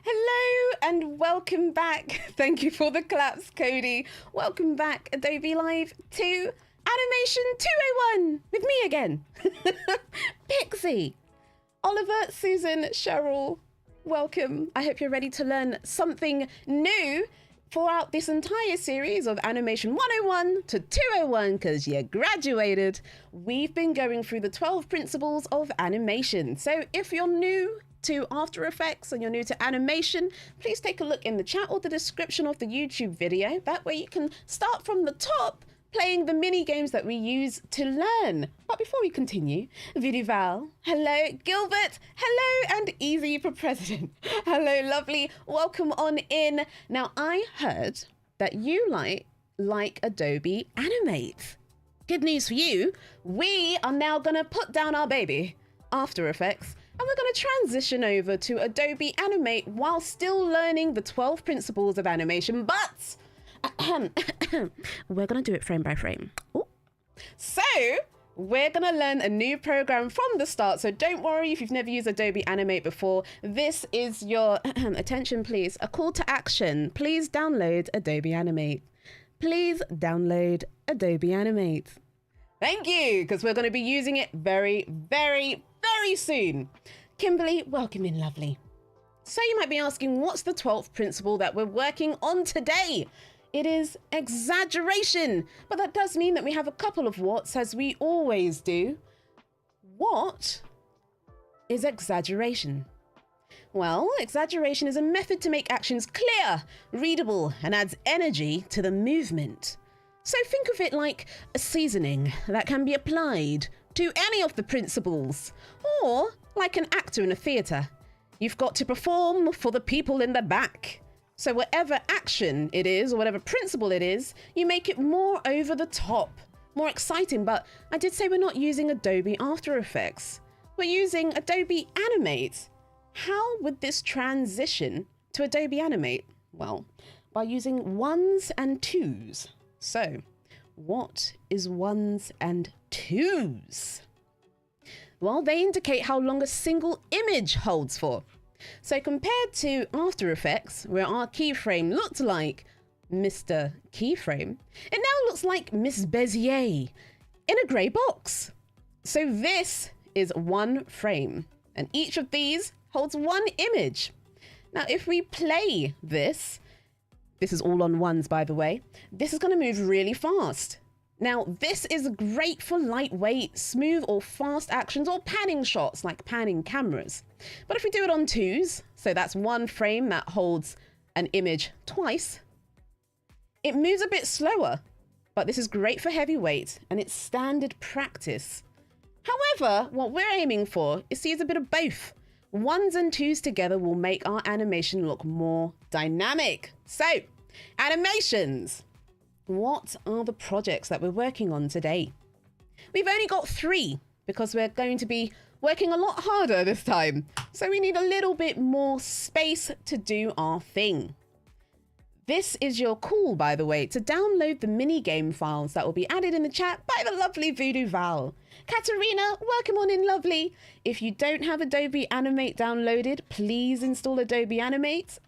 Hello and welcome back. Thank you for the claps, Cody. Welcome back, Adobe Live, to Animation 201 with me again, Pixi. Oliver, Susan, Cheryl, welcome. I hope you're ready to learn something new throughout this entire series of Animation 101 to 201 because you graduated. We've been going through the 12 principles of animation. So if you're new to After Effects and you're new to animation, please take a look in the chat or the description of the YouTube video. That way you can start from the top playing the mini games that we use to learn. But before we continue, Vidival, hello, Gilbert, hello, and Easy for President. Hello, lovely, welcome on in. Now, I heard that you like Adobe Animate. Good news for you, we are now gonna put down our baby, After Effects, and we're going to transition over to Adobe Animate while still learning the 12 principles of animation, but we're going to do it frame by frame. Ooh. So we're going to learn a new program from the start. So don't worry if you've never used Adobe Animate before. This is your, attention please, a call to action. Please download Adobe Animate. Please download Adobe Animate. Thank you, because we're going to be using it very, very soon. Kimberly, welcome in, lovely. So you might be asking, what's the 12th principle that we're working on today? It is exaggeration, but that does mean that we have a couple of whats, as we always do. What is exaggeration? Well, exaggeration is a method to make actions clear, readable, and adds energy to the movement. So think of it like a seasoning that can be applied to any of the principles, or like an actor in a theatre. You've got to perform for the people in the back. So whatever action it is, or whatever principle it is, you make it more over the top, more exciting. But I did say we're not using Adobe After Effects. We're using Adobe Animate. How would this transition to Adobe Animate? Well, by using ones and twos. So, what is ones and twos? Well, they indicate how long a single image holds for. So compared to After Effects, where our keyframe looked like Mr. Keyframe, it now looks like Miss Bezier in a grey box. So this is one frame, and each of these holds one image. Now, if we play this is all on ones, by the way, this is going to move really fast. Now, this is great for lightweight, smooth or fast actions or panning shots, like panning cameras. But if we do it on twos, so that's one frame that holds an image twice, it moves a bit slower, but this is great for heavyweight and it's standard practice. However, what we're aiming for is to use a bit of both. Ones and twos together will make our animation look more dynamic. So, animations. What are the projects that we're working on today? We've only got 3 because we're going to be working a lot harder this time. So we need a little bit more space to do our thing. This is your call, by the way, to download the minigame files that will be added in the chat by the lovely Voodoo Val. Katarina, welcome on in, lovely. If you don't have Adobe Animate downloaded, please install Adobe Animate.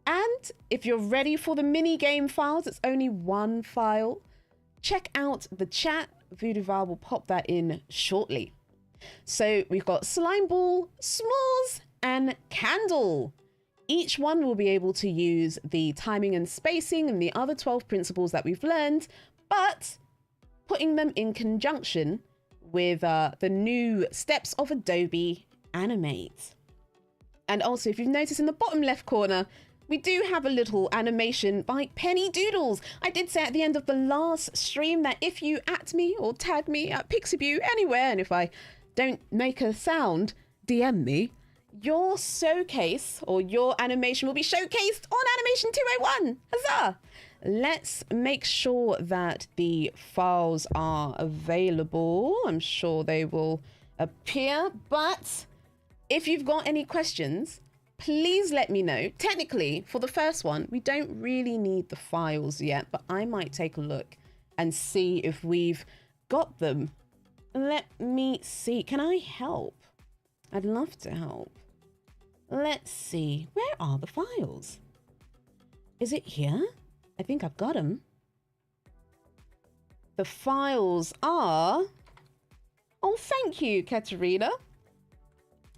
And if you're ready for the mini game files, it's only one file. Check out the chat. Voodoo Val will pop that in shortly. So we've got Slimeball, S'mores, and Candle. Each one will be able to use the timing and spacing and the other 12 principles that we've learned, but putting them in conjunction with the new steps of Adobe Animate. And also, if you've noticed in the bottom left corner, we do have a little animation by Penny Doodles. I did say at the end of the last stream that if you @ me or tag me at Pixipui anywhere, and if I don't make a sound, DM me, your showcase or your animation will be showcased on Animation 201. Huzzah! Let's make sure that the files are available. I'm sure they will appear, but if you've got any questions, please let me know. Technically, for the first one, we don't really need the files yet, but I might take a look and see if we've got them. Let me see. Can I help? I'd love to help. Let's see. Where are the files? Is it here? I think I've got them. The files are... Oh, thank you, Katerina.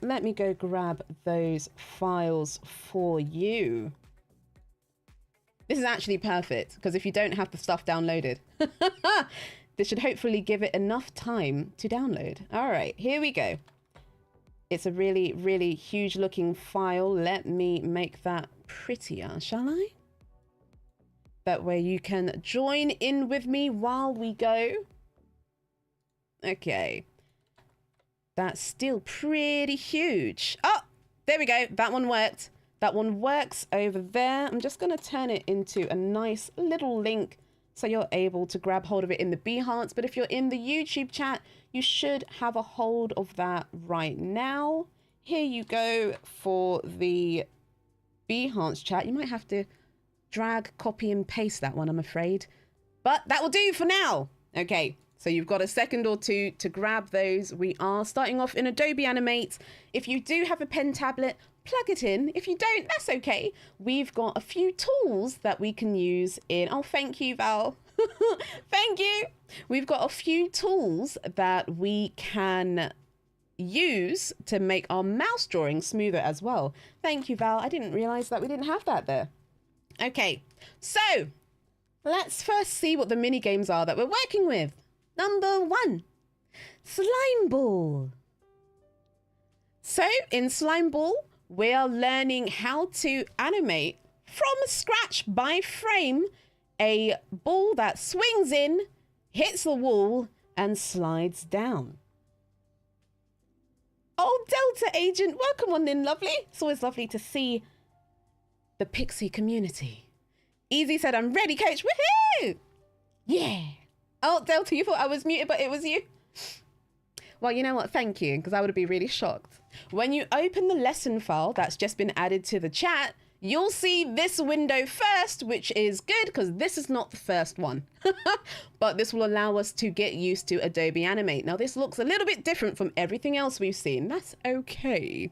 Let me go grab those files for you. This is actually perfect because if you don't have the stuff downloaded, this should hopefully give it enough time to download. All right, here we go. It's a really, really huge looking file. Let me make that prettier, shall I? That way you can join in with me while we go. Okay. That's still pretty huge. Oh, there we go. That one worked. That one works over there. I'm just going to turn it into a nice little link so you're able to grab hold of it in the Behance. But if you're in the YouTube chat, you should have a hold of that right now. Here you go for the Behance chat. You might have to drag, copy and paste that one, I'm afraid. But that will do for now. Okay. So you've got a second or two to grab those. We are starting off in Adobe Animate. If you do have a pen tablet, plug it in. If you don't, that's okay. We've got a few tools that we can use in... Oh, thank you, Val. Thank you. We've got a few tools that we can use to make our mouse drawing smoother as well. Thank you, Val. I didn't realize that we didn't have that there. Okay, so let's first see what the mini games are that we're working with. Number 1, Slimeball. So in Slimeball, we are learning how to animate from scratch by frame a ball that swings in, hits the wall, and slides down. Oh, Delta Agent, welcome on in, lovely. It's always lovely to see the Pixi community. Easy said, I'm ready, coach. Woohoo! Yeah. Oh, Delta, you thought I was muted, but it was you. Well, you know what? Thank you, because I would be really shocked. When you open the lesson file that's just been added to the chat, you'll see this window first, which is good because this is not the first one. But this will allow us to get used to Adobe Animate. Now, this looks a little bit different from everything else we've seen. That's okay.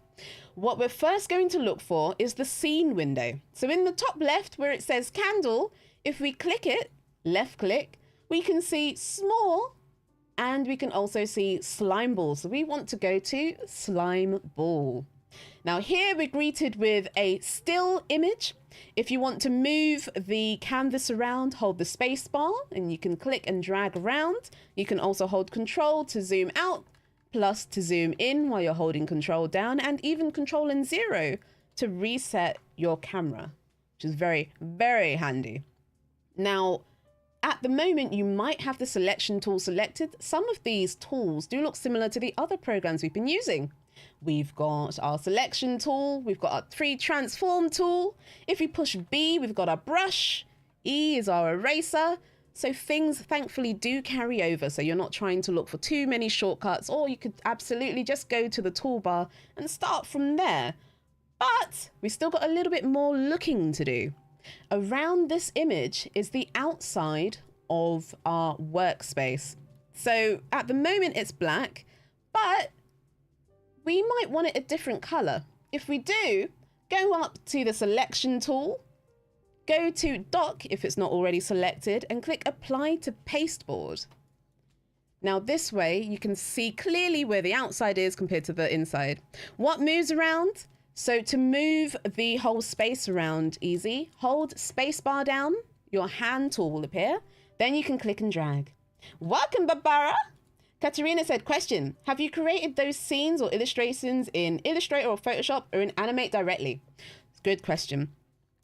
What we're first going to look for is the scene window. So in the top left where it says candle, if we click it, left click, we can see small and we can also see Slimeball. So we want to go to Slimeball. Now here we're greeted with a still image. If you want to move the canvas around, hold the space bar and you can click and drag around. You can also hold Control to zoom out, plus to zoom in while you're holding Control down, and even Control and 0 to reset your camera, which is very, very handy. Now, at the moment, you might have the selection tool selected. Some of these tools do look similar to the other programs we've been using. We've got our selection tool. We've got our 3 transform tool. If we push B, we've got our brush. E is our eraser. So things thankfully do carry over. So you're not trying to look for too many shortcuts, or you could absolutely just go to the toolbar and start from there. But we still got a little bit more looking to do. Around this image is the outside of our workspace. So at the moment it's black, but we might want it a different color. If we do, go up to the selection tool, go to dock if it's not already selected, and click apply to pasteboard. Now this way you can see clearly where the outside is compared to the inside. What moves around? So to move the whole space around easy, hold spacebar down, your hand tool will appear, then you can click and drag. Welcome, Barbara. Katerina said, question, have you created those scenes or illustrations in Illustrator or Photoshop or in Animate directly? Good question.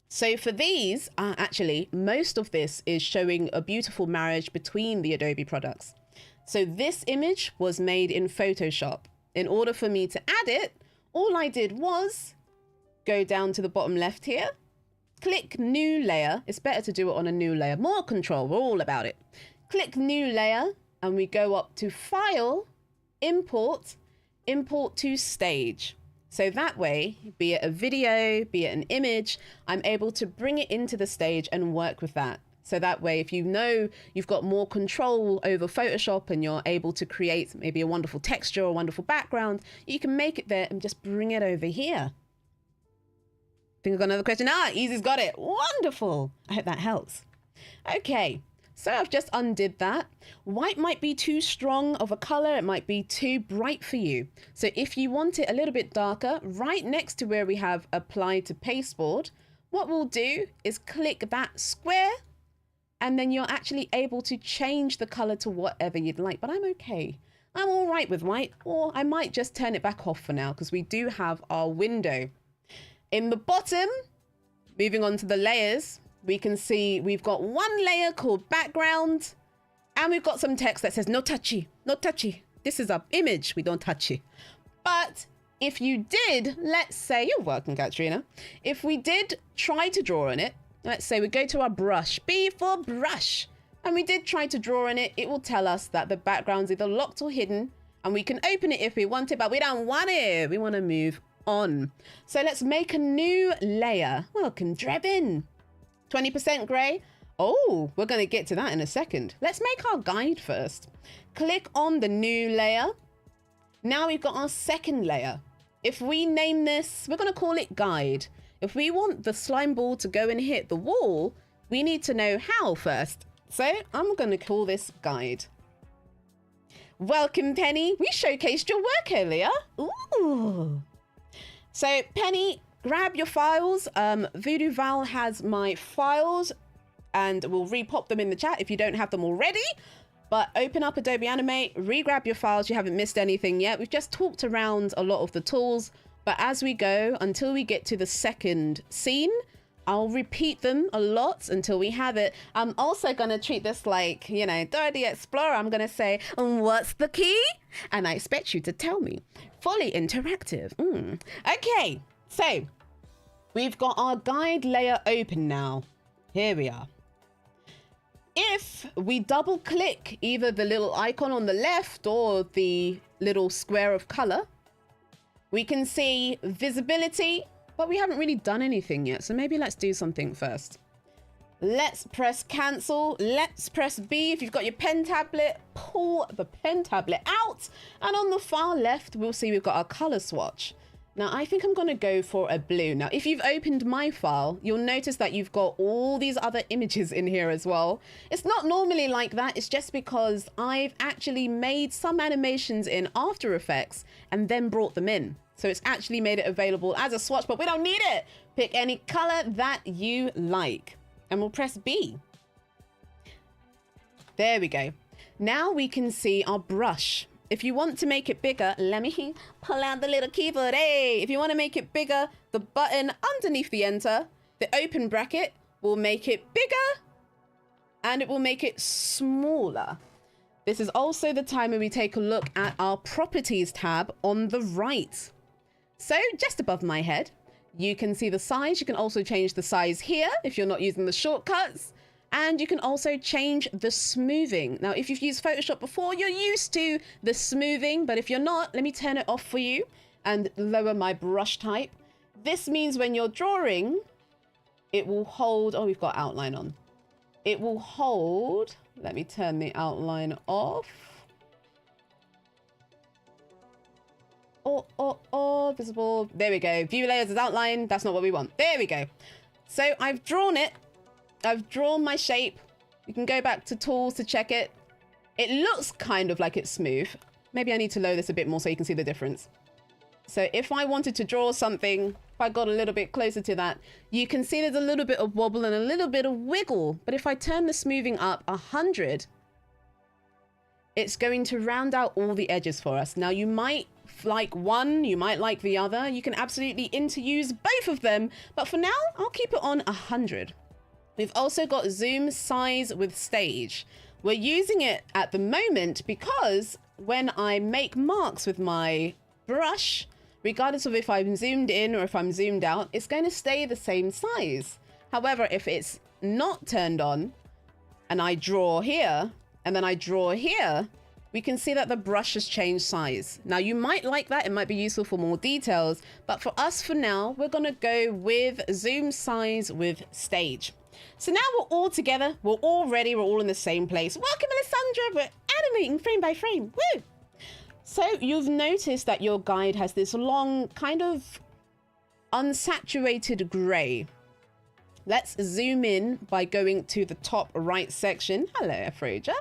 So for these, actually, most of this is showing a beautiful marriage between the Adobe products. So this image was made in Photoshop. In order for me to add it, all I did was go down to the bottom left here, click new layer. It's better to do it on a new layer. More control, we're all about it. Click new layer and we go up to file, import, import to stage. So that way, be it a video, be it an image, I'm able to bring it into the stage and work with that. So that way, if you know you've got more control over Photoshop and you're able to create maybe a wonderful texture or a wonderful background, you can make it there and just bring it over here. Think I've got another question. Ah, Easy's got it. Wonderful. I hope that helps. Okay, so I've just undid that. White might be too strong of a color. It might be too bright for you. So if you want it a little bit darker, right next to where we have applied to pasteboard, what we'll do is click that square, and then you're actually able to change the color to whatever you'd like. But I'm okay. I'm all right with white, or I might just turn it back off for now because we do have our window. In the bottom, moving on to the layers, we can see we've got one layer called background, and we've got some text that says no touchy, no touchy. This is our image, we don't touch it. But if you did, let's say, you're welcome, Katrina. If we did try to draw on it, let's say we go to our brush, B for brush, and we did try to draw on it, it will tell us that the background's either locked or hidden, and we can open it if we want it, but we don't want it. We want to move on. So let's make a new layer. Welcome, Drebin. 20% gray. Oh, we're going to get to that in a second. Let's make our guide first. Click on the new layer. Now we've got our second layer. If we name this, we're going to call it guide. If we want the slime ball to go and hit the wall, we need to know how first. So I'm going to call this guide. Welcome, Penny. We showcased your work earlier. Ooh. So Penny, grab your files. Voodoo Val has my files and we'll repop them in the chat if you don't have them already. But open up Adobe Animate, re-grab your files. You haven't missed anything yet. We've just talked around a lot of the tools, but as we go, until we get to the second scene, I'll repeat them a lot until we have it. I'm also going to treat this like, you know, Dora the Explorer. I'm going to say, what's the key? And I expect you to tell me. Fully interactive. Okay, so we've got our guide layer open now. Here we are. If we double click either the little icon on the left or the little square of color, we can see visibility, but we haven't really done anything yet. So maybe let's do something first. Let's press cancel. Let's press B. If you've got your pen tablet, pull the pen tablet out. And on the far left, we'll see we've got our color swatch. Now, I think I'm going to go for a blue. Now, if you've opened my file, you'll notice that you've got all these other images in here as well. It's not normally like that. It's just because I've actually made some animations in After Effects and then brought them in. So it's actually made it available as a swatch, but we don't need it. Pick any color that you like. And we'll press B. There we go. Now we can see our brush. If you want to make it bigger, let me pull out the little keyboard. Hey, if you want to make it bigger, the button underneath the enter, the open bracket will make it bigger and it will make it smaller. This is also the time when we take a look at our properties tab on the right. So just above my head, you can see the size. You can also change the size here if you're not using the shortcuts. And you can also change the smoothing. Now, if you've used Photoshop before, you're used to the smoothing. But if you're not, let me turn it off for you and lower my brush type. This means when you're drawing, it will hold. Oh, we've got outline on. It will hold. Let me turn the outline off. Visible. There we go. View layers as outline. That's not what we want. There we go. So I've drawn it. I've drawn my shape. You can go back to tools to check it. It looks kind of like it's smooth. Maybe I need to lower this a bit more so you can see the difference. So if I wanted to draw something, if I got a little bit closer to that, you can see there's a little bit of wobble and a little bit of wiggle. But if I turn the smoothing up 100, it's going to round out all the edges for us. Now you might like one, you might like the other. You can absolutely interuse both of them. But for now, I'll keep it on 100. We've also got zoom size with stage. We're using it at the moment because when I make marks with my brush, regardless of if I'm zoomed in or if I'm zoomed out, it's going to stay the same size. However, if it's not turned on and I draw here and then I draw here, we can see that the brush has changed size. Now you might like that, it might be useful for more details, but for us for now, we're gonna go with zoom size with stage. So now we're all together, we're all ready, we're all in the same place. Welcome, Alessandra, we're animating frame by frame, woo! So you've noticed that your guide has this long kind of unsaturated gray. Let's zoom in by going to the top right section. Hello, Afroja.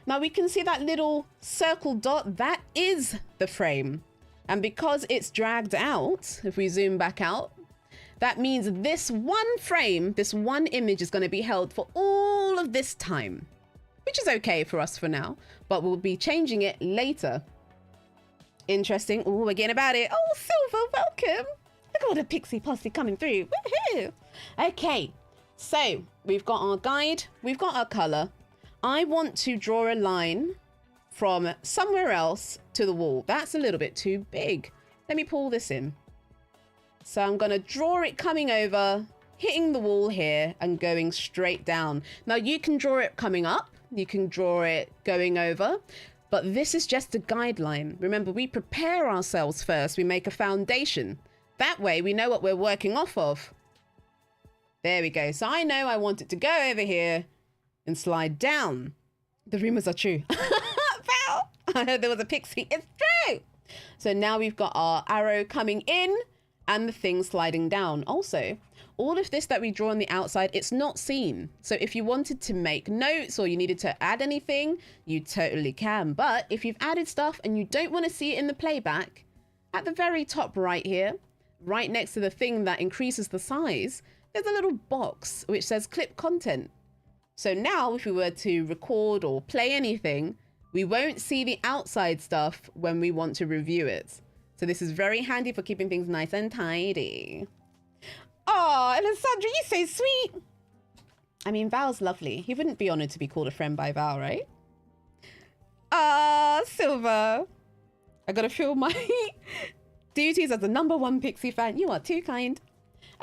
Now we can see that little circle dot, that is the frame. And because it's dragged out, if we zoom back out, that means this one frame, this one image is going to be held for all of this time, which is okay for us for now, but we'll be changing it later. Interesting. Oh, we're getting about it. Oh, Silver, welcome. Look at all the Pixi posse coming through. Woohoo! Okay, so we've got our guide, we've got our color. I want to draw a line from somewhere else to the wall. That's a little bit too big. Let me pull this in. So I'm going to draw it coming over, hitting the wall here and going straight down. Now you can draw it coming up, you can draw it going over, but this is just a guideline. Remember, we prepare ourselves first. We make a foundation. That way we know what we're working off of. There we go. So I know I want it to go over here and slide down. The rumors are true. I heard there was a Pixi. It's true. So now we've got our arrow coming in and the thing sliding down. Also, all of this that we draw on the outside, it's not seen. So if you wanted to make notes or you needed to add anything, you totally can. But if you've added stuff and you don't want to see it in the playback, at the very top right here, right next to the thing that increases the size, there's a little box which says clip content. So now if we were to record or play anything, we won't see the outside stuff when we want to review it. So this is very handy for keeping things nice and tidy. Oh, Alessandra, you're so sweet. I mean, Val's lovely. He wouldn't be honored to be called a friend by Val, right? Ah, Silver. I gotta feel my duties as the #1 Pixi fan. You are too kind.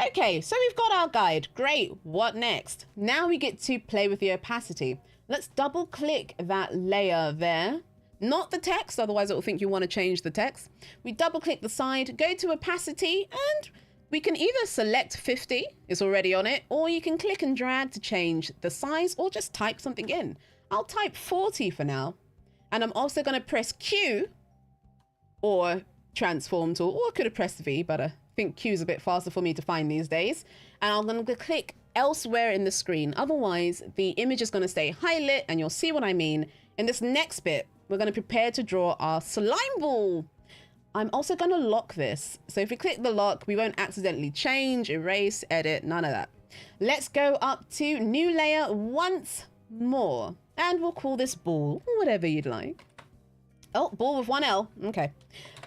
Okay, so we've got our guide. Great. What next? Now we get to play with the opacity. Let's double click that layer there. Not the text, otherwise it will think you want to change the text. We double click the side, go to opacity, and we can either select 50, it's already on it, or you can click and drag to change the size or just type something in. I'll type 40 for now. And I'm also going to press Q or transform tool, or I could have pressed V, but I think Q is a bit faster for me to find these days. And I'm going to click elsewhere in the screen. Otherwise, the image is going to stay highlight and you'll see what I mean. In this next bit, we're going to prepare to draw our slime ball. I'm also going to lock this. So if we click the lock, we won't accidentally change, erase, edit, none of that. Let's go up to new layer once more. And we'll call this ball, whatever you'd like. Oh, ball with one L. Okay.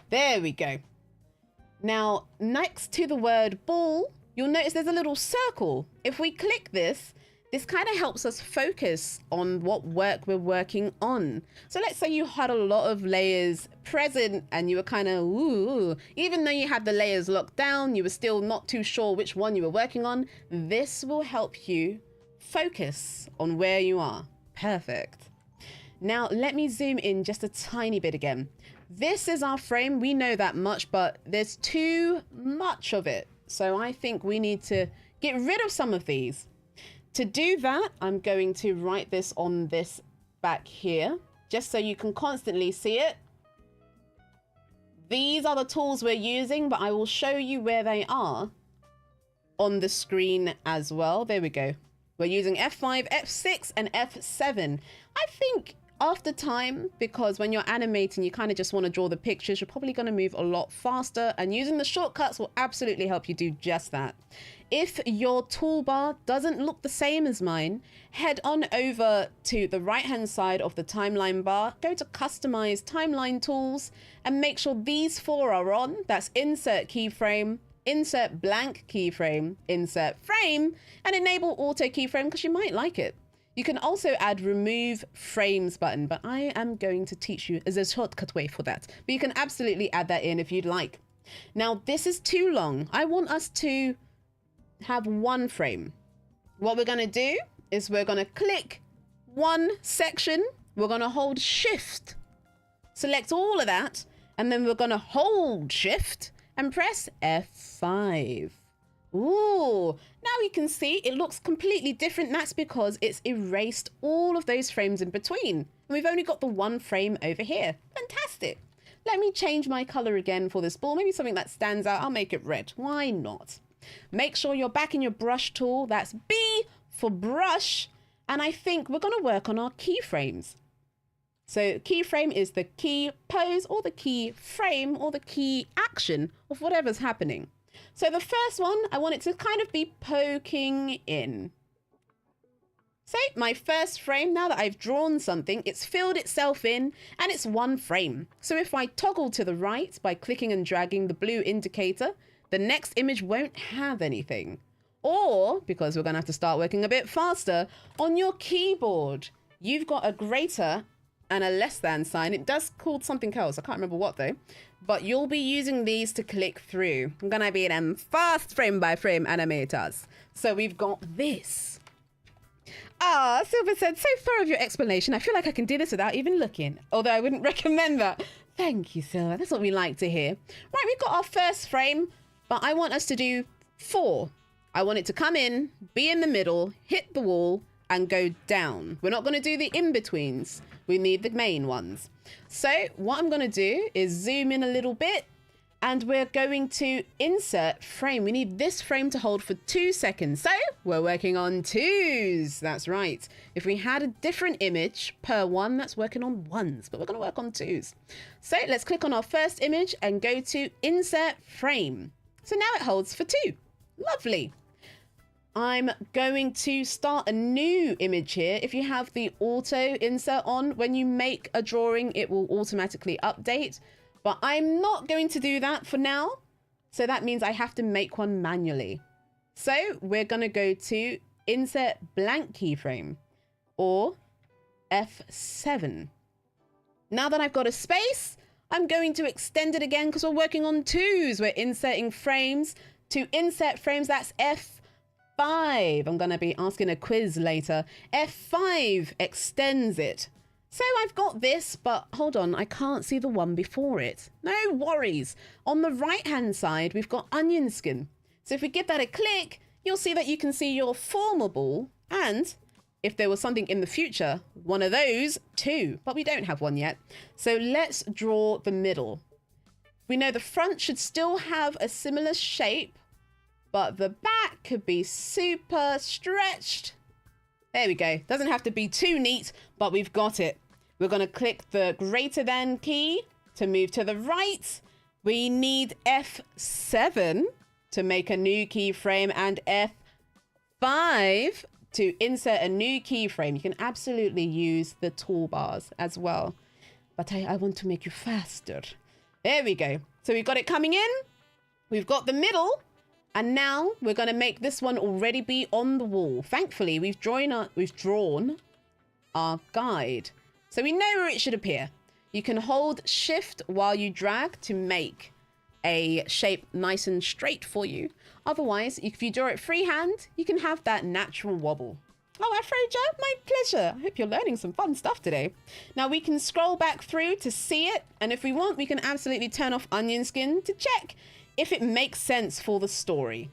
There we go. Now, next to the word ball, you'll notice there's a little circle. If we click this, this kind of helps us focus on what work we're working on. So let's say you had a lot of layers present and you were kind of, ooh, even though you had the layers locked down, you were still not too sure which one you were working on. This will help you focus on where you are. Perfect. Now let me zoom in just a tiny bit again. This is our frame. We know that much, but there's too much of it. So I think we need to get rid of some of these. To do that, I'm going to write this on this back here, just so you can constantly see it. These are the tools we're using, but I will show you where they are on the screen as well. There we go. We're using F5, F6, and F7. I think after time, because when you're animating, you kind of just want to draw the pictures, you're probably going to move a lot faster, and using the shortcuts will absolutely help you do just that. If your toolbar doesn't look the same as mine, head on over to the right-hand side of the timeline bar, go to Customize Timeline Tools, and make sure these four are on. That's Insert Keyframe, Insert Blank Keyframe, Insert Frame, and Enable Auto Keyframe because you might like it. You can also add Remove Frames button, but I am going to teach you as a shortcut way for that. But you can absolutely add that in if you'd like. Now, this is too long. I want us to have one frame. What we're going to do is we're going to click one section. We're going to hold Shift, select all of that, and then we're going to hold Shift and press F5. Ooh, now you can see it looks completely different. That's because it's erased all of those frames in between. And we've only got the one frame over here. Fantastic. let me change my color again for this ball. Maybe something that stands out. I'll make it red. Why not? Make sure you're back in your brush tool. That's B for brush. And I think we're going to work on our keyframes. So keyframe is the key pose or the key frame or the key action of whatever's happening. So the first one, I want it to kind of be poking in. So my first frame, now that I've drawn something, it's filled itself in and it's one frame. So if I toggle to the right by clicking and dragging the blue indicator, the next image won't have anything. Or, because we're going to have to start working a bit faster, on your keyboard, you've got a greater and a less than sign. It does called something else. I can't remember what though. But you'll be using these to click through. I'm going to be them fast frame by frame animators. So we've got this. Ah, Silver said, so thorough of your explanation. I feel like I can do this without even looking. Although I wouldn't recommend that. Thank you, Silver. That's what we like to hear. Right, we've got our first frame, but I want us to do 4. I want it to come in, be in the middle, hit the wall, and go down. We're not going to do the in-betweens. We need the main ones. So what I'm going to do is zoom in a little bit, and we're going to insert frame. We need this frame to hold for 2 seconds. So we're working on 2s. That's right. If we had a different image per one, that's working on 1s, but we're going to work on 2s. So let's click on our first image and go to insert frame. So now it holds for 2. Lovely. I'm going to start a new image here. If you have the auto insert on, when you make a drawing, it will automatically update. But I'm not going to do that for now. So that means I have to make one manually. So we're going to go to insert blank keyframe or F7. Now that I've got a space, I'm going to extend it again because we're working on 2s. We're inserting frames. To insert frames, that's F5. I'm going to be asking a quiz later. F5 extends it. So I've got this, but hold on, I can't see the one before it. No worries. On the right-hand side, we've got onion skin. So if we give that a click, you'll see that you can see your formable, and if there was something in the future, one of those too, but we don't have one yet. So let's draw the middle. We know the front should still have a similar shape, but the back could be super stretched. There we go. Doesn't have to be too neat, but we've got it. We're going to click the greater than key to move to the right. We need F7 to make a new keyframe and F5 to insert a new keyframe. You can absolutely use the toolbars as well, but I want to make you faster. There we go. So we've got it coming in. We've got the middle. And now we're going to make this one already be on the wall. Thankfully, we've drawn our guide. So we know where it should appear. You can hold shift while you drag to make a shape nice and straight for you. Otherwise, if you draw it freehand, you can have that natural wobble. Oh, Afroja, my pleasure. I hope you're learning some fun stuff today. Now we can scroll back through to see it. And if we want, we can absolutely turn off onion skin to check if it makes sense for the story.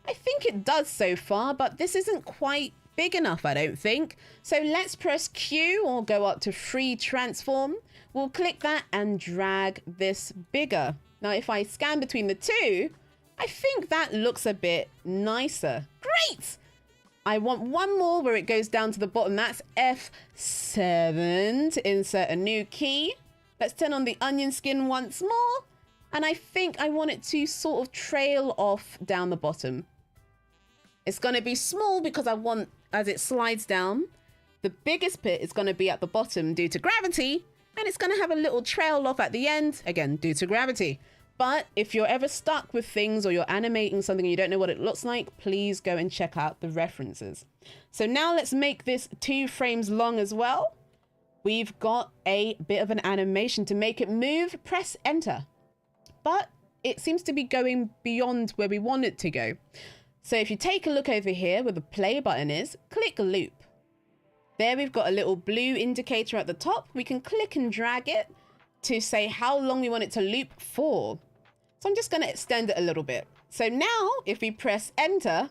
I think it does so far, but this isn't quite big enough, I don't think. So let's press Q or go up to free transform. We'll click that and drag this bigger. Now, if I scan between the two, I think that looks a bit nicer. Great! I want one more where it goes down to the bottom. That's F7 to insert a new key. Let's turn on the onion skin once more. And I think I want it to sort of trail off down the bottom. It's going to be small because I want, as it slides down, the biggest bit is going to be at the bottom due to gravity. And it's going to have a little trail off at the end, again, due to gravity. But if you're ever stuck with things or you're animating something and you don't know what it looks like, please go and check out the references. So now let's make this 2 frames long as well. We've got a bit of an animation to make it move. Press enter. But it seems to be going beyond where we want it to go. So if you take a look over here where the play button is, click loop. There we've got a little blue indicator at the top. We can click and drag it to say how long we want it to loop for. So I'm just going to extend it a little bit. So now if we press enter,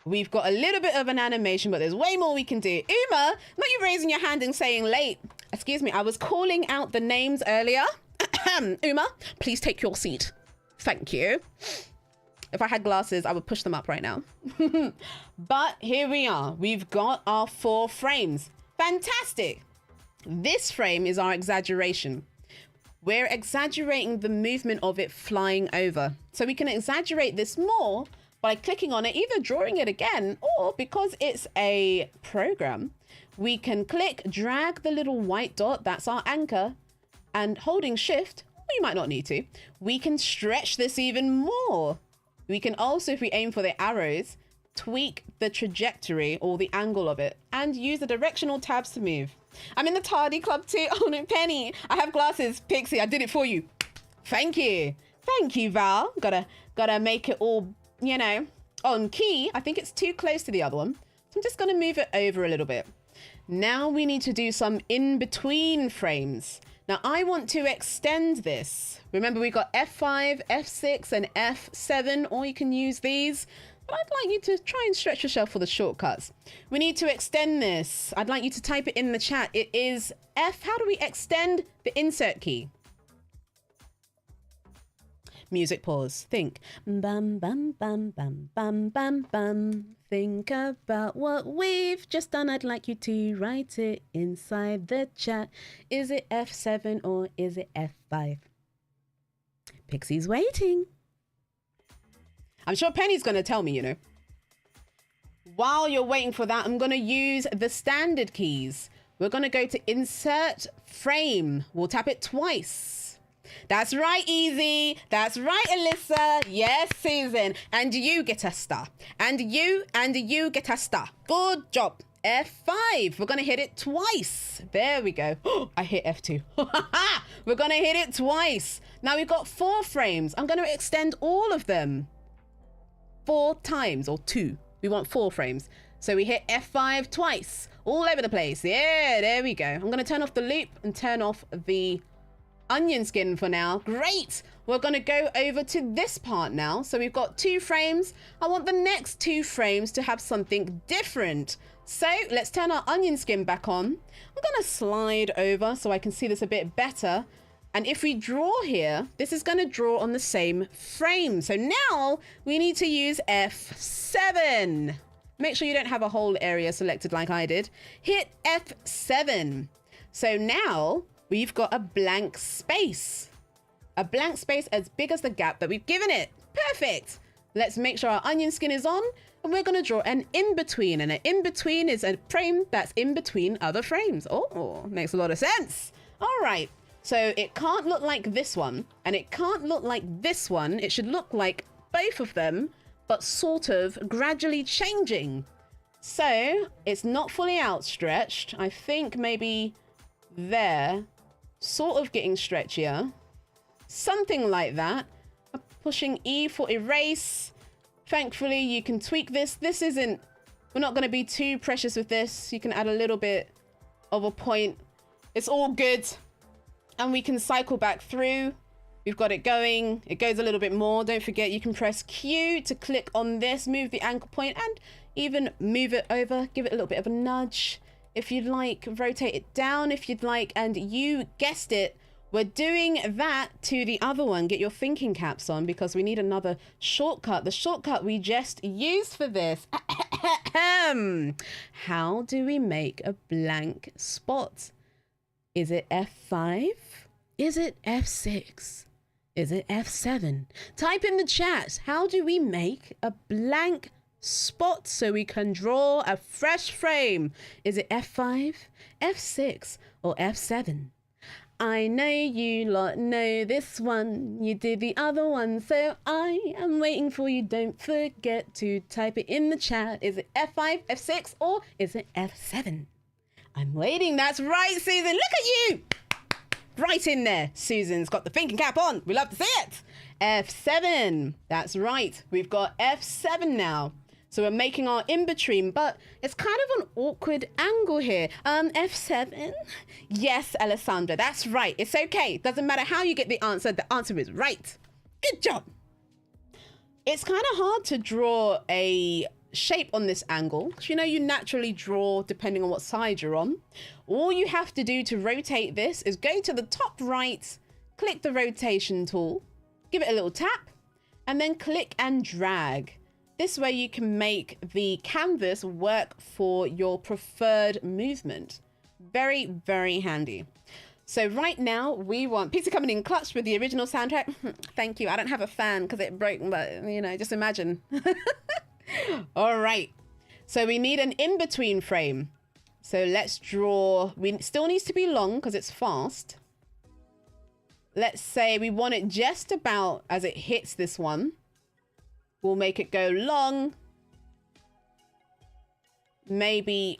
we've got a little bit of an animation, but there's way more we can do. Uma, not you raising your hand and saying late. excuse me, I was calling out the names earlier. Uma, please take your seat. Thank you. If I had glasses, I would push them up right now. But here we are. We've got our 4 frames. Fantastic. This frame is our exaggeration. We're exaggerating the movement of it flying over. So we can exaggerate this more by clicking on it, either drawing it again, or because it's a program, we can click, drag the little white dot, that's our anchor, and holding shift, we might not need to, we can stretch this even more. We can also, if we aim for the arrows, tweak the trajectory or the angle of it and use the directional tabs to move. I'm in the tardy club too. Oh no, Penny, I have glasses. Pixie, I did it for you. Thank you. Thank you, Val. Gotta make it all, you know, on key. I think it's too close to the other one. So I'm just gonna move it over a little bit. Now we need to do some in-between frames. Now I want to extend this. Remember we got F5, F6 and F7, or you can use these. But I'd like you to try and stretch yourself for the shortcuts. We need to extend this. I'd like you to type it in the chat. It is F. How do we extend the insert key? Music pause. Think. Bam, bam, bam, bam, bam, bam, bam. Think about what we've just done. I'd like you to write it inside the chat. Is it F7 or is it F5? Pixie's waiting. I'm sure Penny's going to tell me, you know. While you're waiting for that, I'm going to use the standard keys. We're going to go to insert frame. We'll tap it twice. That's right, Easy. That's right, Alyssa. Yes, Susan. And you get a star. And you get a star. Good job. F5. We're going to hit it twice. There we go. I hit F2. We're going to hit it twice. Now we've got 4 frames. I'm going to extend all of them 4 times, or 2. We want 4 frames. So we hit F5 twice. All over the place. Yeah, there we go. I'm going to turn off the loop and turn off the onion skin for now. Great. We're going to go over to this part now. So we've got 2 frames. I want the next 2 frames to have something different. So let's turn our onion skin back on. I'm going to slide over so I can see this a bit better. And if we draw here, this is going to draw on the same frame. So now we need to use F7. Make sure you don't have a whole area selected like I did. Hit F7. So now we've got a blank space. A blank space as big as the gap that we've given it. Perfect. Let's make sure our onion skin is on. And we're going to draw an in-between. And an in-between is a frame that's in between other frames. Oh, makes a lot of sense. All right. So it can't look like this one. And it can't look like this one. It should look like both of them, but sort of gradually changing. So it's not fully outstretched. I think maybe there, sort of getting stretchier. Something like that. Pushing E for erase. Thankfully, you can tweak this. This isn't, we're not going to be too precious with this. You can add a little bit of a point. It's all good. And we can cycle back through. We've got it going. It goes a little bit more. Don't forget, you can press Q to click on this, move the anchor point, and even move it over. Give it a little bit of a nudge if you'd like. Rotate it down if you'd like. And you guessed it, we're doing that to the other one. Get your thinking caps on because we need another shortcut. The shortcut we just used for this. How do we make a blank spot? Is it F5? Is it F6? Is it F7? Type in the chat. How do we make a blank spot so we can draw a fresh frame? Is it F5, F6, or F7? I know you lot know this one. You did the other one, so I am waiting for you. Don't forget to type it in the chat. Is it F5, F6, or is it F7? I'm waiting. That's right, Susan. Look at you. Right in there. Susan's got the thinking cap on. We love to see it. F7. That's right. We've got F7 now. So we're making our in-between, but it's kind of an awkward angle here. F7? Yes, Alessandra, that's right. It's okay. Doesn't matter how you get the answer is right. Good job. It's kind of hard to draw a shape on this angle, because you know you naturally draw depending on what side you're on. All you have to do to rotate this is go to the top right, click the rotation tool, give it a little tap, and then click and drag. This way you can make the canvas work for your preferred movement. Very, very handy. So right now we want Pixi coming in clutch with the original soundtrack. Thank you. I don't have a fan because it broke, but you know, just imagine. All right. So we need an in-between frame. So let's draw. We still needs to be long because it's fast. Let's say we want it just about as it hits this one. We'll make it go long. Maybe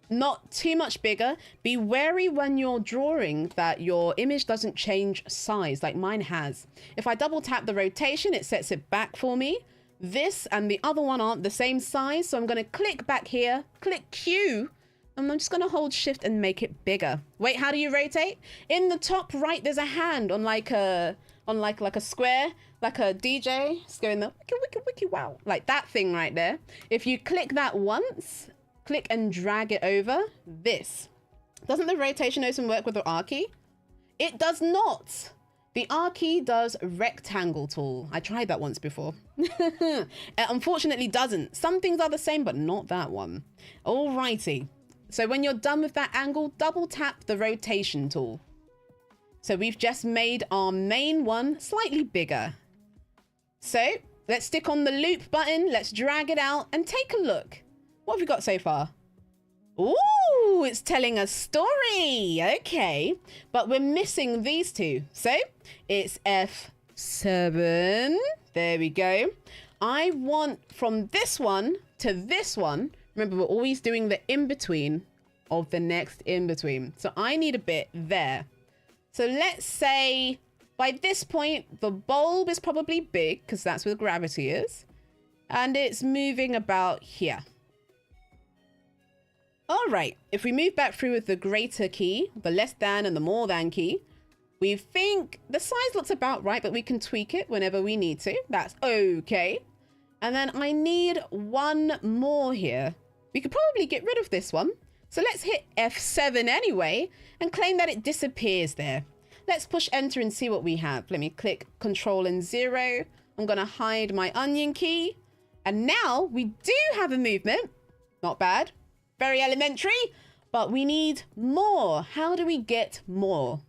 not too much bigger. Be wary when you're drawing that your image doesn't change size like mine has. If I double tap the rotation, it sets it back for me. This and the other one aren't the same size. So I'm going to click back here, click Q, and I'm just going to hold shift and make it bigger. Wait, how do you rotate? In the top right, there's a hand on like a square, like a DJ. Just going the wiki, wiki, wiki, wow. Like that thing right there. If you click that once, click and drag it over this. Doesn't the rotation motion work with the R key? It does not. The R key does rectangle tool. I tried that once before. It unfortunately doesn't. Some things are the same, but not that one. Alrighty. So when you're done with that angle, double tap the rotation tool. So we've just made our main one slightly bigger. So let's stick on the loop button. Let's drag it out and take a look. What have we got so far? Ooh, it's telling a story. Okay, but we're missing these two. So it's F7. There we go. I want from this one to this one. Remember, we're always doing the in-between of the next in-between. So I need a bit there. So let's say by this point, the bulb is probably big because that's where the gravity is. And it's moving about here. All right, if we move back through with the greater key, the less than and the more than key, we think the size looks about right, but we can tweak it whenever we need to. That's okay. And then I need one more here. We could probably get rid of this one. So let's hit F7 anyway and claim that it disappears there. Let's push enter and see what we have. Let me click Control and 0. I'm going to hide my onion key. And now we do have a movement. Not bad. Very elementary, but we need more. How do we get more?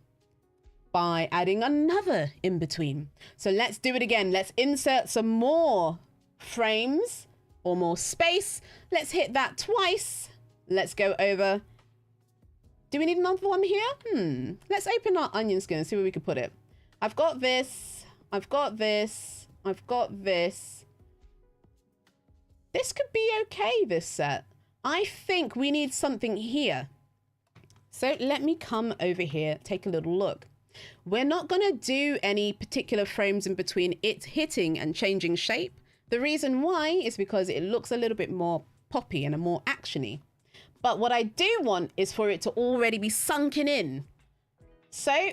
By adding another in between. So let's do it again. Let's insert some more frames or more space. Let's hit that twice. Let's go over. Do we need another one here? Let's open our onion skin and see where we can put it. I've got this. I've got this. I've got this. This could be okay, this set. I think we need something here. So let me come over here, take a little look. We're not going to do any particular frames in between it hitting and changing shape. The reason why is because it looks a little bit more poppy and a more actiony. But what I do want is for it to already be sunken in. So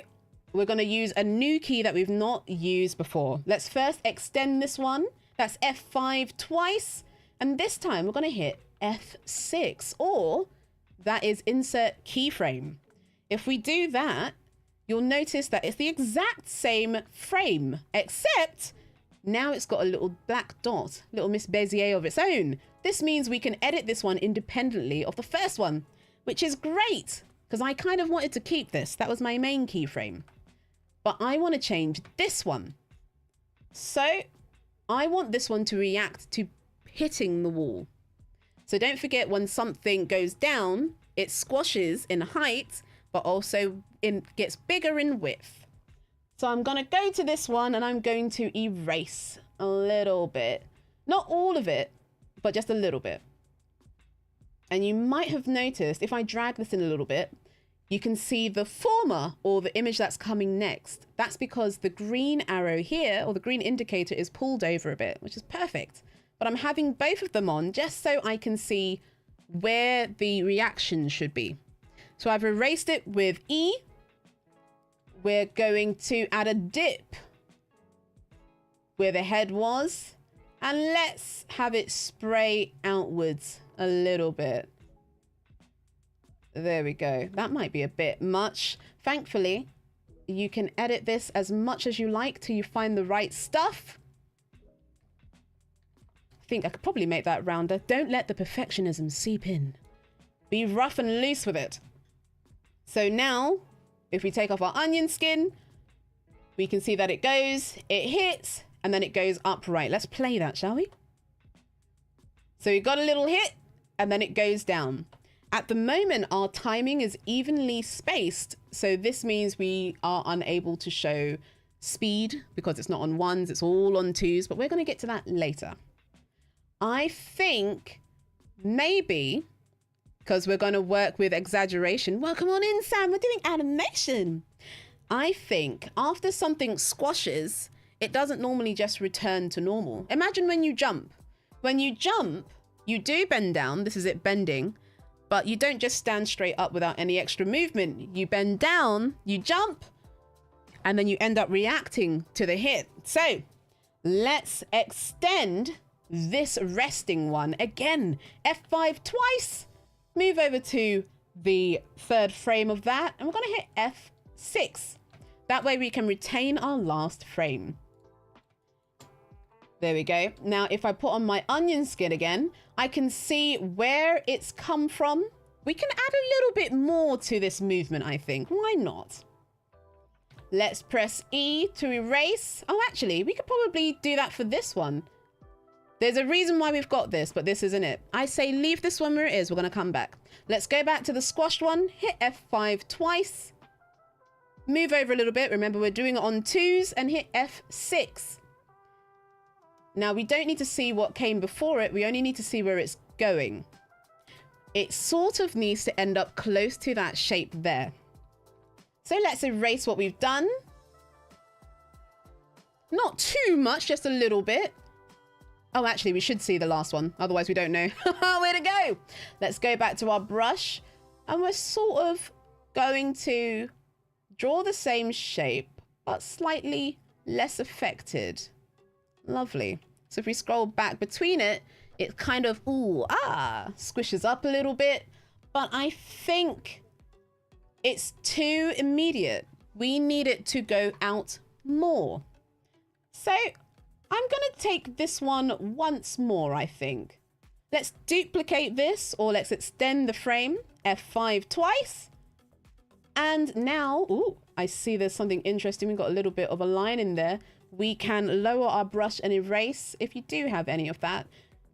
we're going to use a new key that we've not used before. Let's first extend this one. That's F5 twice. And this time we're going to hit F6, or that is insert keyframe. If we do that, you'll notice that it's the exact same frame, except now it's got a little black dot, little Miss Bezier of its own. This means we can edit this one independently of the first one, which is great because I kind of wanted to keep this. That was my main keyframe, but I want to change this one. So I want this one to react to hitting the wall. So don't forget, when something goes down, it squashes in height, but also gets bigger in width. So I'm going to go to this one and I'm going to erase a little bit. Not all of it, but just a little bit. And you might have noticed, if I drag this in a little bit, you can see the former, or the image that's coming next. That's because the green arrow here, or the green indicator, is pulled over a bit, which is perfect. But I'm having both of them on just so I can see where the reaction should be. So I've erased it with E. We're going to add a dip where the head was. And let's have it spray outwards a little bit. There we go. That might be a bit much. Thankfully, you can edit this as much as you like till you find the right stuff. I think I could probably make that rounder. Don't let the perfectionism seep in. Be rough and loose with it. So now, if we take off our onion skin, we can see that it goes, it hits, and then it goes upright. Let's play that, shall we? So we got a little hit, and then it goes down. At the moment, our timing is evenly spaced. So this means we are unable to show speed because it's not on ones, it's all on twos, but we're going to get to that later. I think maybe, because we're going to work with exaggeration. Welcome on in, Sam. We're doing animation. I think after something squashes, it doesn't normally just return to normal. Imagine when you jump. When you jump, you do bend down. This is it bending. But you don't just stand straight up without any extra movement. You bend down, you jump, and then you end up reacting to the hit. So let's extend this resting one. Again, F5 twice. Move over to the third frame of that, and we're going to hit F6. That way we can retain our last frame. There we go. Now, if I put on my onion skin again, I can see where it's come from. We can add a little bit more to this movement, I think. Why not? Let's press E to erase. Oh, actually, we could probably do that for this one. There's a reason why we've got this, but this isn't it. I say leave this one where it is. We're going to come back. Let's go back to the squashed one. Hit F5 twice. Move over a little bit. Remember, we're doing it on twos, and hit F6. Now, we don't need to see what came before it. We only need to see where it's going. It sort of needs to end up close to that shape there. So let's erase what we've done. Not too much, just a little bit. Oh, actually, we should see the last one. Otherwise, we don't know. Where to go? Let's go back to our brush. And we're sort of going to draw the same shape, but slightly less affected. Lovely. So if we scroll back between it, it kind of, squishes up a little bit. But I think it's too immediate. We need it to go out more. So I'm going to take this one once more, I think. Let's duplicate this, or let's extend the frame. F5 twice. And now, I see there's something interesting. We've got a little bit of a line in there. We can lower our brush and erase if you do have any of that.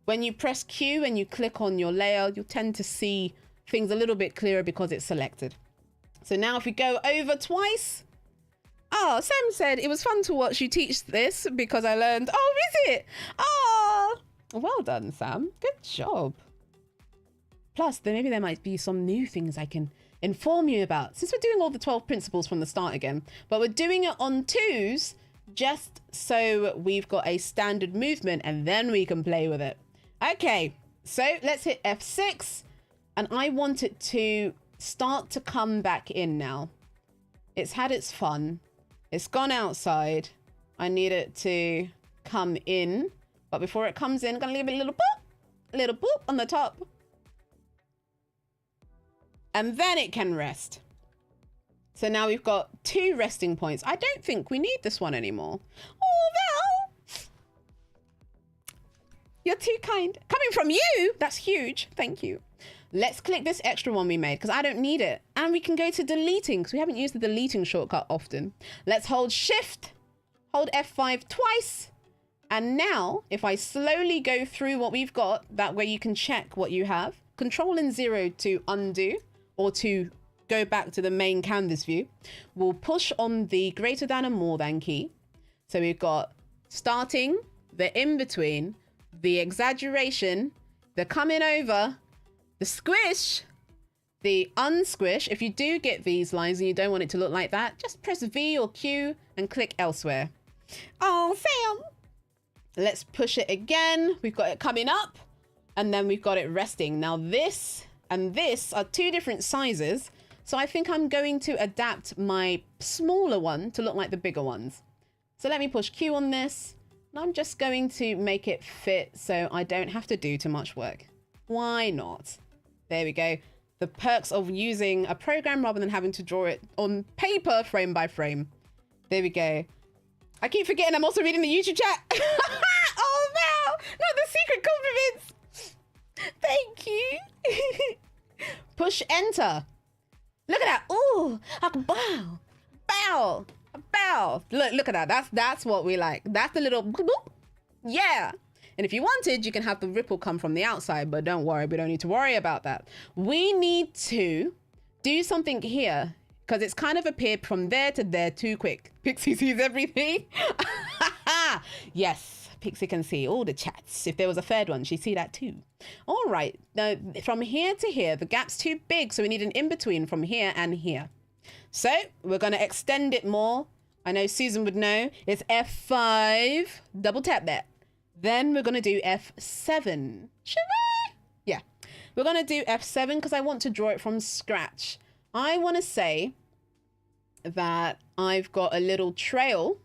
When you press Q and you click on your layer, you'll tend to see things a little bit clearer because it's selected. So now if we go over twice. Oh, Sam said it was fun to watch you teach this because I learned. Oh, is it? Oh, well done, Sam. Good job. Plus, then maybe there might be some new things I can inform you about since we're doing all the 12 principles from the start again. But we're doing it on twos just so we've got a standard movement and then we can play with it. Okay, so let's hit F6 and I want it to start to come back in now. It's had its fun. It's gone outside. I need it to come in. But before it comes in, I'm going to leave it a little boop on the top. And then it can rest. So now we've got 2 resting points. I don't think we need this one anymore. Oh, Val! You're too kind. Coming from you! That's huge. Thank you. Let's click this extra one we made because I don't need it. And we can go to deleting because we haven't used the deleting shortcut often. Let's hold Shift, hold F5 twice. And now, if I slowly go through what we've got, that way you can check what you have. Control and 0 to undo or to go back to the main canvas view. We'll push on the greater than and more than key. So we've got starting, the in between, the exaggeration, the coming over, the squish, the unsquish. If you do get these lines and you don't want it to look like that, just press V or Q and click elsewhere. Oh, Sam. Let's push it again. We've got it coming up and then we've got it resting. Now this and this are 2 different sizes. So I think I'm going to adapt my smaller one to look like the bigger ones. So let me push Q on this And I'm just going to make it fit so I don't have to do too much work. Why not? There we go. The perks of using a program rather than having to draw it on paper frame by frame. There we go. I keep forgetting I'm also reading the YouTube chat. Oh no, not the secret compliments. Thank you. Push enter. Look at that. Ooh, like bow, bow, bow. Look at that. That's what we like. That's the little boop. Yeah. And if you wanted, you can have the ripple come from the outside, but don't worry, we don't need to worry about that. We need to do something here because it's kind of appeared from there to there too quick. Pixie sees everything. Yes, Pixie can see all the chats. If there was a third one, she'd see that too. All right, now from here to here, the gap's too big, so we need an in-between from here and here. So we're gonna extend it more. I know Susan would know. It's F5, double tap that. Then we're going to do F7. Should we? Yeah. We're going to do F7 because I want to draw it from scratch. I want to say that I've got a little trail.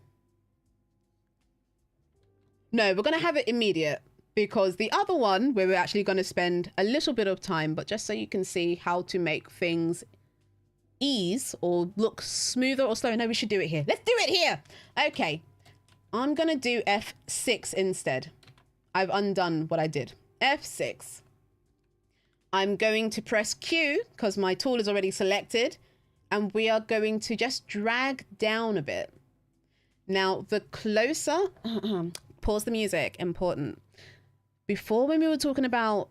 No, we're going to have it immediate because the other one where we're actually going to spend a little bit of time, but just so you can see how to make things ease or look smoother or slower. No, we should do it here. Let's do it here. Okay. I'm going to do F6 instead. I've undone what I did. F6. I'm going to press Q because my tool is already selected. And we are going to just drag down a bit. Now, the closer... Pause the music. Important. Before, when we were talking about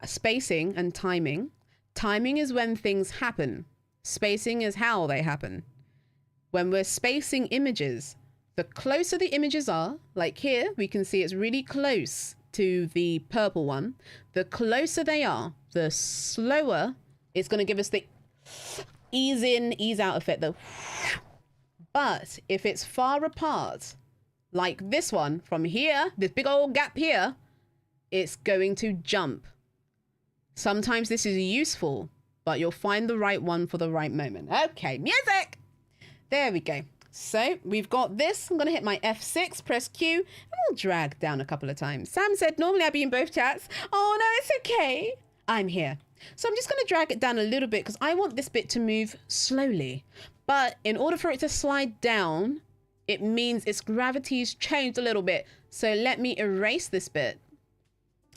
spacing and timing, timing is when things happen. Spacing is how they happen. When we're spacing images... The closer the images are, like here, we can see it's really close to the purple one. The closer they are, the slower it's going to give us the ease in, ease out effect. But if it's far apart, like this one from here, this big old gap here, it's going to jump. Sometimes this is useful, but you'll find the right one for the right moment. Okay, music. There we go. So we've got this. I'm going to hit my F6, press Q, and we'll drag down a couple of times. Sam said, normally I'd be in both chats. Oh, no, it's okay. I'm here. So I'm just going to drag it down a little bit because I want this bit to move slowly. But in order for it to slide down, it means its gravity's changed a little bit. So let me erase this bit.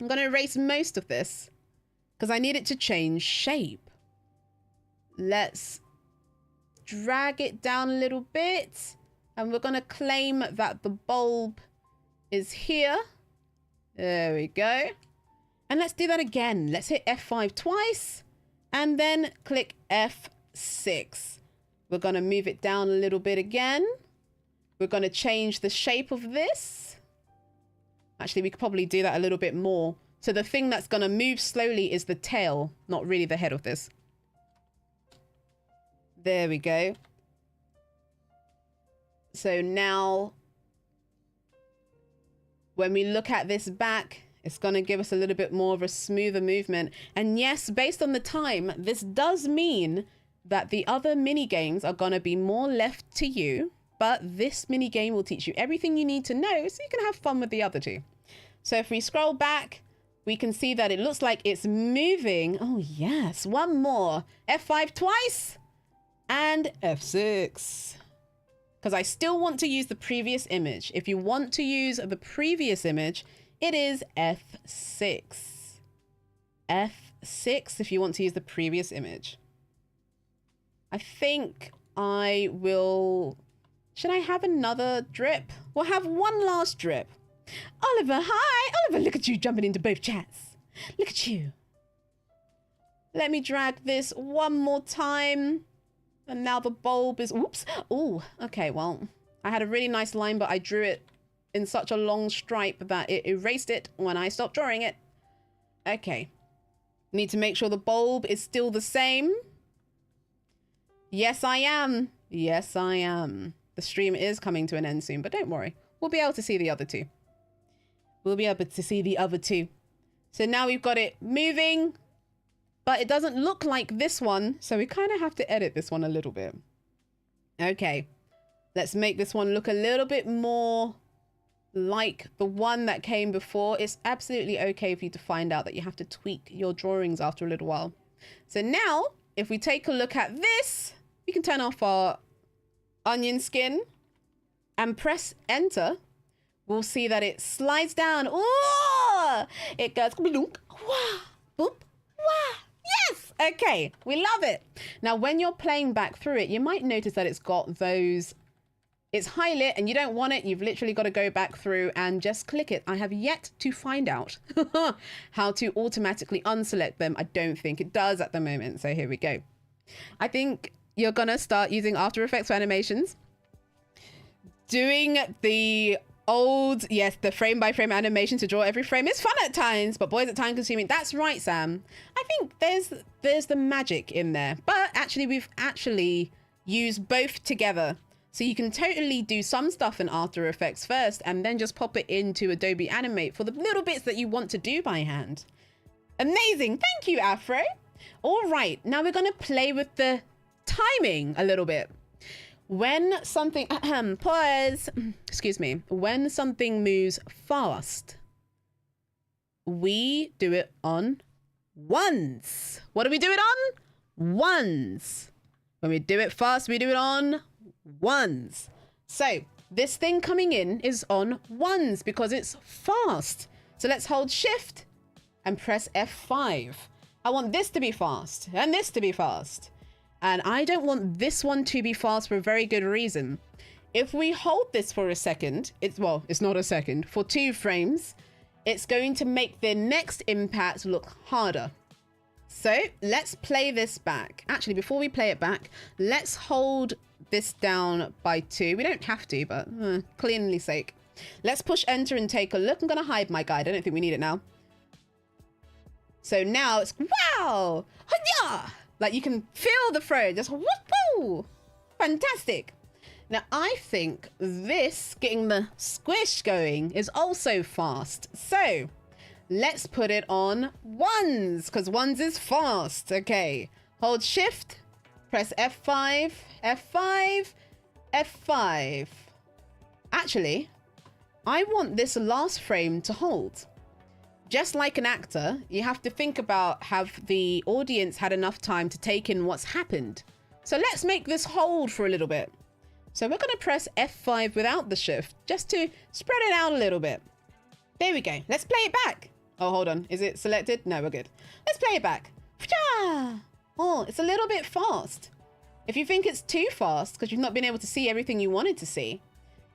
I'm going to erase most of this because I need it to change shape. Let's drag it down a little bit, and we're going to claim that the bulb is here. There we go. And let's do that again. Let's hit F5 twice and then click F6. We're going to move it down a little bit again. We're going to change the shape of this. Actually, we could probably do that a little bit more. So the thing that's going to move slowly is the tail, not really the head of this. There we go. So now, when we look at this back, it's going to give us a little bit more of a smoother movement. And yes, based on the time, this does mean that the other mini games are going to be more left to you. But this mini game will teach you everything you need to know so you can have fun with the other two. So if we scroll back, we can see that it looks like it's moving. Oh, yes. One more. F5 twice. And F6. Because I still want to use the previous image. If you want to use the previous image, it is F6. F6 if you want to use the previous image. I think I will... Should I have another drip? We'll have one last drip. Oliver, hi! Oliver, look at you jumping into both chats. Look at you. Let me drag this one more time. And now the bulb is... Oops. Oh, okay, well, I had a really nice line, but I drew it in such a long stripe that it erased it when I stopped drawing it. Okay. Need to make sure the bulb is still the same. Yes, I am. Yes, I am. The stream is coming to an end soon, but don't worry. We'll be able to see the other two. We'll be able to see the other two. So now we've got it moving, but it doesn't look like this one. So we kind of have to edit this one a little bit. Okay. Let's make this one look a little bit more like the one that came before, it's absolutely okay for you to find out that you have to tweak your drawings after a little while. So now, if we take a look at this, we can turn off our onion skin and press enter. We'll see that it slides down. Oh, it goes boop, wah, boop, wah. Yes. Okay. We love it. Now, when you're playing back through it, you might notice that it's got those, it's highlight and you don't want it. You've literally got to go back through and just click it. I have yet to find out how to automatically unselect them. I don't think it does at the moment. So here we go. I think you're going to start using After Effects for animations. Doing the old, yes, the frame by frame animation to draw every frame is fun at times, but boy, is it time consuming. That's right, Sam. I think there's the magic in there, but actually we've actually used both together. So you can totally do some stuff in After Effects first and then just pop it into Adobe Animate for the little bits that you want to do by hand. Amazing. Thank you, Afro. All right, now we're going to play with the timing a little bit. When something, pause, excuse me, when something moves fast, we do it on ones. What do we do it on? Ones. When we do it fast, we do it on ones. So this thing coming in is on ones because it's fast. So let's hold shift and press F5. I want this to be fast and this to be fast. And I don't want this one to be fast for a very good reason. If we hold this for a second, it's not a second, for 2 frames, it's going to make the next impact look harder. So let's play this back. Actually, before we play it back, let's hold this down by 2. We don't have to, but cleanly sake. Let's push enter and take a look. I'm going to hide my guide. I don't think we need it now. So now it's, wow! Hi-ya! Like you can feel the throw, just whoop-woo! Fantastic. Now I think this, getting the squish going, is also fast. So let's put it on ones, because ones is fast. Okay, hold shift, press F5, F5, F5. Actually, I want this last frame to hold. Just like an actor, you have to think about have the audience had enough time to take in what's happened. So let's make this hold for a little bit. So we're going to press F5 without the shift just to spread it out a little bit. There we go. Let's play it back. Oh, hold on. Is it selected? No, we're good. Let's play it back. Oh, it's a little bit fast. If you think it's too fast because you've not been able to see everything you wanted to see,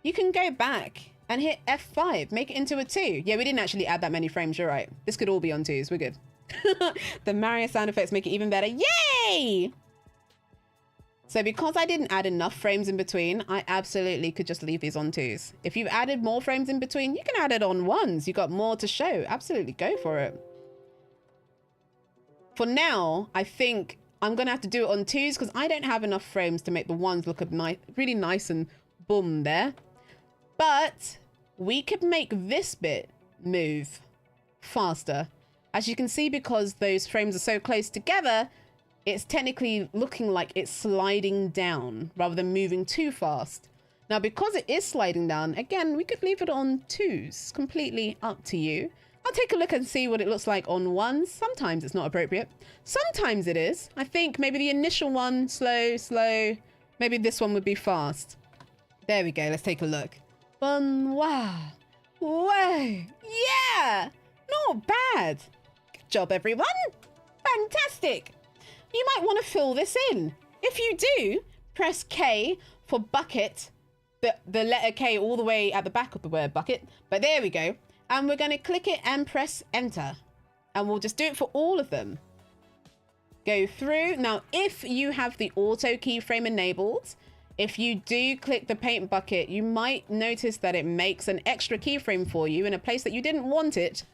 you can go back and hit F5, make it into a 2. Yeah, we didn't actually add that many frames, you're right. This could all be on 2s, we're good. The Mario sound effects make it even better. Yay! So because I didn't add enough frames in between, I absolutely could just leave these on 2s. If you've added more frames in between, you can add it on 1s. You've got more to show. Absolutely, go for it. For now, I think I'm gonna have to do it on 2s because I don't have enough frames to make the 1s look really nice and boom there. But we could make this bit move faster. As you can see, because those frames are so close together, it's technically looking like it's sliding down rather than moving too fast. Now, because it is sliding down, again, we could leave it on 2s, completely up to you. I'll take a look and see what it looks like on 1s. Sometimes it's not appropriate. Sometimes it is. I think maybe the initial one, slow, slow. Maybe this one would be fast. There we go. Let's take a look. Wow. Way. Yeah. Not bad. Good job, everyone. Fantastic. You might want to fill this in. If you do, press K for bucket. The letter K all the way at the back of the word bucket. But there we go. And we're going to click it and press enter. And we'll just do it for all of them. Go through. Now, if you have the auto keyframe enabled, if you do click the paint bucket, you might notice that it makes an extra keyframe for you in a place that you didn't want it.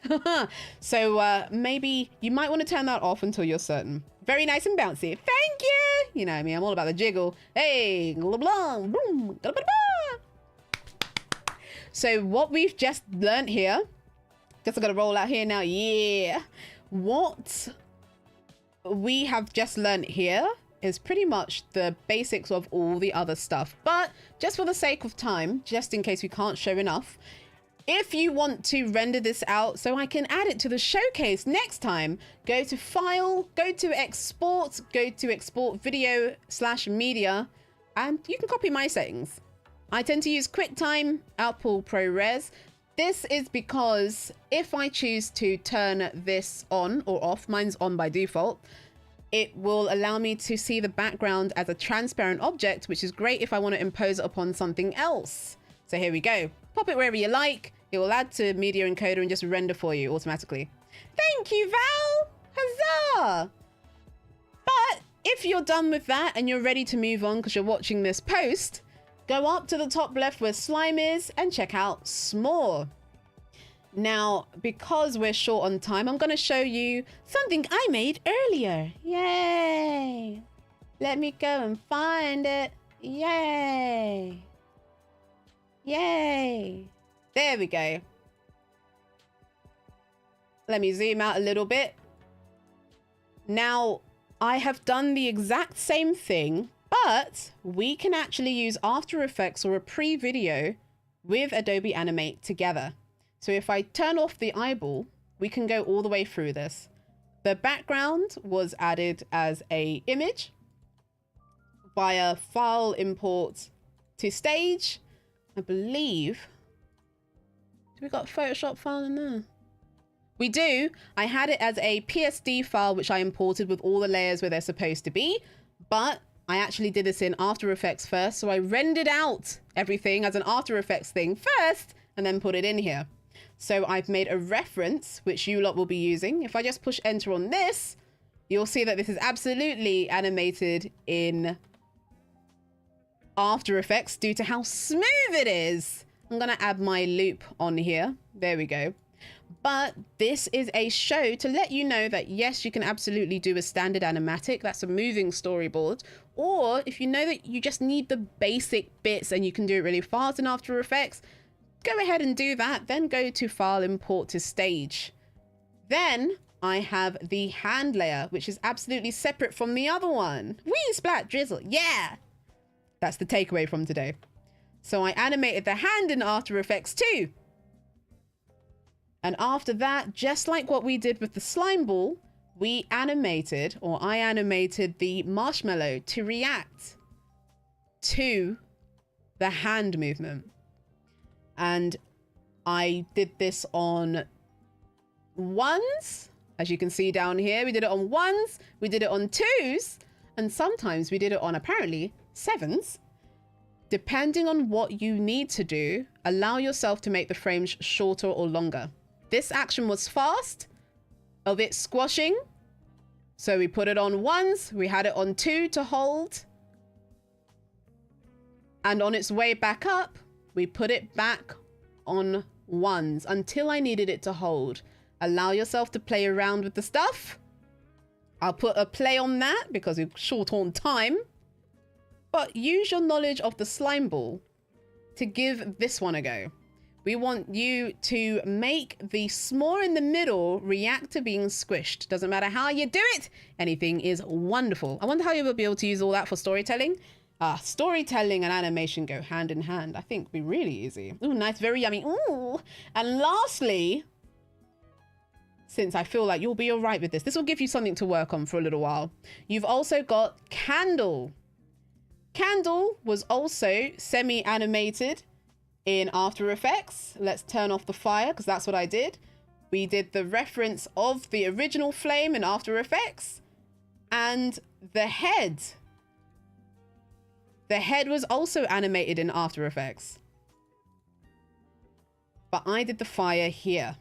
So maybe you might want to turn that off until you're certain. Very nice and bouncy. Thank you. You know me, I'm all about the jiggle. Hey, blah, blah, boom, blah, blah, blah. So what we've just learned here, guess I got to roll out here now. Yeah. What we have just learned here is pretty much the basics of all the other stuff. But just for the sake of time, just in case we can't show enough, If you want to render this out so I can add it to the showcase next time, go to File, go to Export, go to Export Video/Media, and you can copy my settings. I tend to use QuickTime Output ProRes. This is because if I choose to turn this on or off, mine's on by default, it will allow me to see the background as a transparent object, which is great if I want to impose it upon something else. So here we go. Pop it wherever you like. It will add to Media Encoder and just render for you automatically. Thank you, Val! Huzzah! But if you're done with that and you're ready to move on because you're watching this post, go up to the top left where slime is and check out S'more. Now, because we're short on time, I'm going to show you something I made earlier. Yay! Let me go and find it. Yay! Yay! There we go. Let me zoom out a little bit. Now, I have done the exact same thing, but we can actually use After Effects or a pre-video with Adobe Animate together. So if I turn off the eyeball, we can go all the way through this. The background was added as an image via File, Import to Stage. I believe. Do we got a Photoshop file in there? We do. I had it as a PSD file, which I imported with all the layers where they're supposed to be, but I actually did this in After Effects first. So I rendered out everything as an After Effects thing first and then put it in here. So I've made a reference, which you lot will be using. If I just push enter on this, you'll see that this is absolutely animated in After Effects due to how smooth it is. I'm going to add my loop on here. There we go. But this is a show to let you know that, yes, you can absolutely do a standard animatic. That's a moving storyboard. Or if you know that you just need the basic bits and you can do it really fast in After Effects, go ahead and do that. Then go to File, Import to Stage. Then I have the hand layer, which is absolutely separate from the other one. Whee, splat, drizzle. Yeah. That's the takeaway from today. So I animated the hand in After Effects too. And after that, just like what we did with the slime ball, we animated, or I animated the marshmallow to react to the hand movement. And I did this on ones, as you can see down here. We did it on ones, we did it on twos, and sometimes we did it on apparently sevens. Depending on what you need to do, allow yourself to make the frames shorter or longer. This action was fast, of it squashing. So we put it on ones, we had it on two to hold. And on its way back up, we put it back on ones until I needed it to hold. Allow yourself to play around with the stuff. I'll put a play on that because we're short on time. But use your knowledge of the slime ball to give this one a go. We want you to make the s'more in the middle react to being squished. Doesn't matter how you do it. Anything is wonderful. I wonder how you will be able to use all that for storytelling. Storytelling and animation go hand in hand. I think it'd be really easy. Ooh, nice, very yummy. Ooh. And lastly, since I feel like you'll be all right with this, this will give you something to work on for a little while. You've also got Candle. Candle was also semi-animated in After Effects. Let's turn off the fire because that's what I did. We did the reference of the original flame in After Effects and the head. The head was also animated in After Effects. But I did the fire here.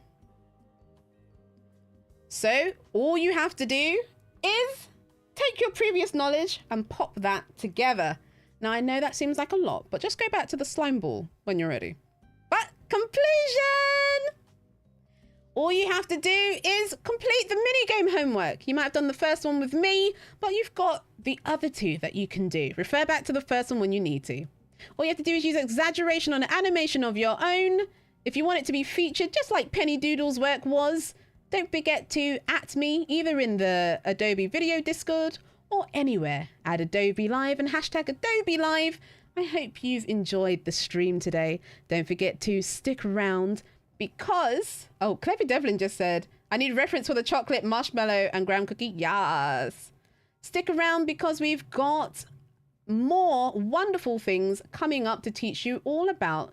So all you have to do is take your previous knowledge and pop that together. Now, I know that seems like a lot, but just go back to the slime ball when you're ready. But conclusion! All you have to do is complete the minigame homework. You might have done the first one with me, but you've got the other two that you can do. Refer back to the first one when you need to. All you have to do is use exaggeration on an animation of your own. If you want it to be featured, just like Penny Doodle's work was, don't forget to @me either in the Adobe Video Discord or anywhere. Add Adobe Live and hashtag Adobe Live. I hope you've enjoyed the stream today. Don't forget to stick around because... Oh, Clever Devlin just said, I need reference for the chocolate, marshmallow, and graham cookie. Yes. Stick around because we've got more wonderful things coming up to teach you all about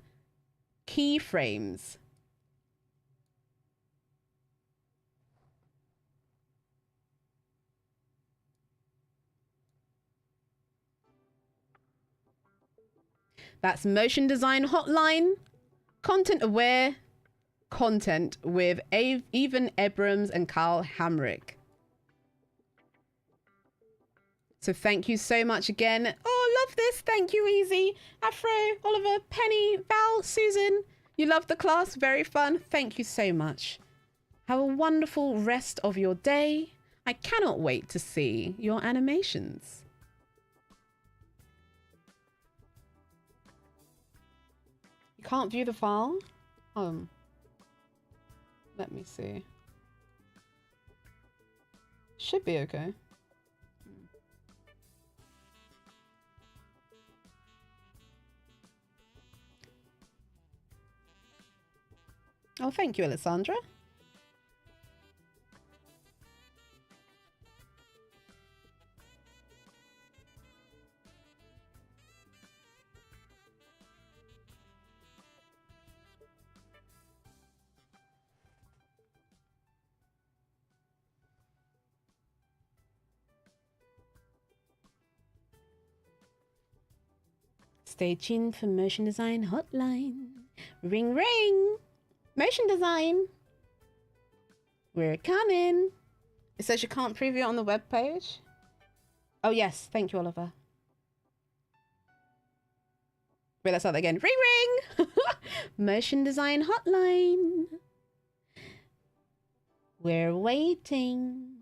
keyframes. That's Motion Design Hotline, content aware content with Evan Abrams and Carl Hamrick. So thank you so much again. Oh, love this. Thank you, Easy, Afro, Oliver, Penny, Val, Susan. You love the class. Very fun. Thank you so much. Have a wonderful rest of your day. I cannot wait to see your animations. You can't view the file? Let me see. Should be okay. Oh, thank you, Alessandra. Stay tuned for Motion Design Hotline. Ring, ring. Motion Design. We're coming. It says you can't preview it on the webpage. Oh, yes. Thank you, Oliver. Wait, let's start that again. Ring, ring. Motion Design Hotline. We're waiting.